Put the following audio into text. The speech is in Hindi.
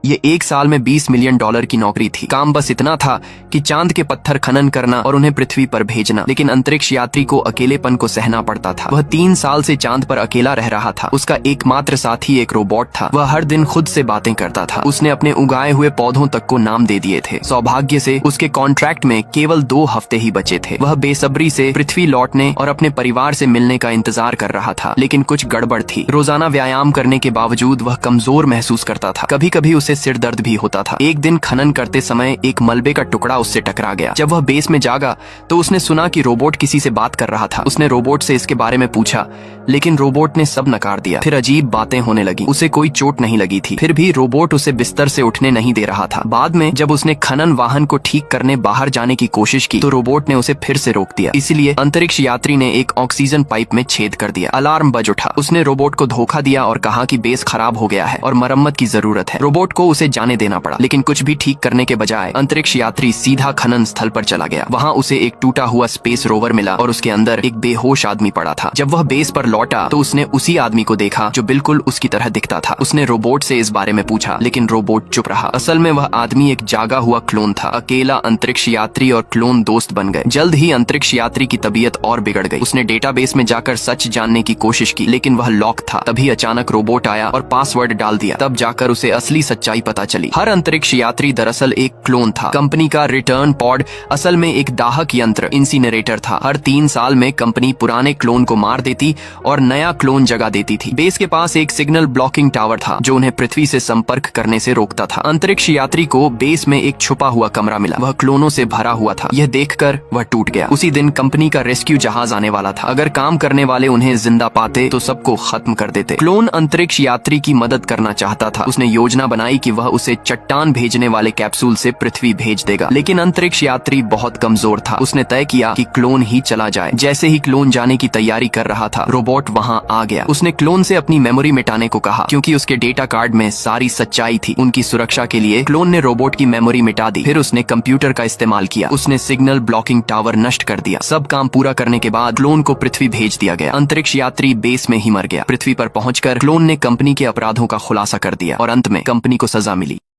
ये 1 साल में $20 मिलियन की नौकरी थी। काम बस इतना था कि चांद के पत्थर खनन करना और उन्हें पृथ्वी पर भेजना। लेकिन अंतरिक्ष यात्री को अकेलेपन को सहना पड़ता था। वह 3 साल से चांद पर अकेला रह रहा था। उसका एकमात्र साथी एक रोबोट था। वह हर दिन खुद से बातें करता था। उसने अपने उगाए हुए पौधों तक को नाम दे दिए थे। सौभाग्य से उसके कॉन्ट्रैक्ट में केवल 2 हफ्ते ही बचे थे। वह बेसब्री से पृथ्वी लौटने और अपने परिवार से मिलने का इंतजार कर रहा था। लेकिन कुछ गड़बड़ थी। रोजाना व्यायाम करने के बावजूद वह कमजोर महसूस करता था। कभी कभी उसे सिर दर्द भी होता था। एक दिन खनन करते समय एक मलबे का टुकड़ा उससे टकरा गया। जब वह बेस में जागा तो उसने सुना कि रोबोट किसी से बात कर रहा था। उसने रोबोट से इसके बारे में पूछा, लेकिन रोबोट ने सब नकार दिया। फिर अजीब बातें होने लगी। उसे कोई चोट नहीं लगी थी। फिर भी रोबोट उसे बिस्तर से उठने नहीं दे रहा था। बाद में जब उसने खनन वाहन को ठीक करने बाहर जाने की कोशिश की तो रोबोट ने उसे फिर से रोक दिया। इसलिए अंतरिक्ष यात्री ने एक ऑक्सीजन पाइप में छेद कर दिया। अलार्म बज उठा। उसने रोबोट को धोखा दिया और कहा कि बेस खराब हो गया है और मरम्मत की जरूरत है। रोबोट को उसे जाने देना पड़ा। लेकिन कुछ भी ठीक करने के बजाय अंतरिक्ष यात्री सीधा खनन स्थल पर चला गया। वहाँ उसे एक टूटा हुआ स्पेस रोवर मिला और उसके अंदर एक बेहोश आदमी पड़ा था। जब वह बेस पर लौटा तो उसने उसी आदमी को देखा जो बिल्कुल उसकी तरह दिखता था। उसने रोबोट से इस बारे में पूछा, लेकिन रोबोट चुप रहा। असल में वह आदमी एक जागा हुआ क्लोन था। अकेला अंतरिक्ष यात्री और क्लोन दोस्त बन गए। जल्द ही अंतरिक्ष यात्री की तबीयत और बिगड़ गई। उसने डेटाबेस में जाकर सच जानने की कोशिश की, लेकिन वह लॉक था। तभी अचानक रोबोट आया और पासवर्ड डाल दिया। तब जाकर उसे असली सच्चाई पता चली। हर अंतरिक्ष यात्री दरअसल एक क्लोन था। कंपनी का रिटर्न पॉड असल में एक दाहक यंत्र इंसिनरेटर था। हर 3 साल में कंपनी पुराने क्लोन को मार देती और नया क्लोन जगा देती थी। बेस के पास एक सिग्नल ब्लॉकिंग टावर था जो उन्हें पृथ्वी से संपर्क करने से रोकता था। अंतरिक्ष यात्री को बेस में एक छुपा हुआ कमरा मिला। वह क्लोनों से भरा हुआ था। यह देखकर वह टूट गया। उसी दिन कंपनी का रेस्क्यू जहाज आने वाला था। अगर काम करने वाले उन्हें जिंदा पाते तो सबको खत्म कर देते। क्लोन अंतरिक्ष यात्री की मदद करना चाहता था। उसने योजना बनाई कि वह उसे चट्टान भेजने वाले कैप्सूल से पृथ्वी भेज देगा। लेकिन अंतरिक्ष यात्री बहुत कमजोर था। उसने तय किया कि क्लोन ही चला जाए। जैसे ही क्लोन जाने की तैयारी कर रहा था, रोबोट वहां आ गया। उसने क्लोन से अपनी मेमोरी मिटाने को कहा क्योंकि उसके डेटा कार्ड में सारी सच्चाई थी। उनकी सुरक्षा के लिए क्लोन ने रोबोट की मेमोरी मिटा दी। फिर उसने कंप्यूटर का इस्तेमाल किया। उसने सिग्नल ब्लॉकिंग टावर नष्ट कर दिया। सब काम पूरा करने के बाद क्लोन को पृथ्वी भेज दिया गया। अंतरिक्ष यात्री बेस में ही मर गया। पृथ्वी पर पहुंचकर क्लोन ने कंपनी के अपराधों का खुलासा कर दिया और अंत में कंपनी को सजा मिली।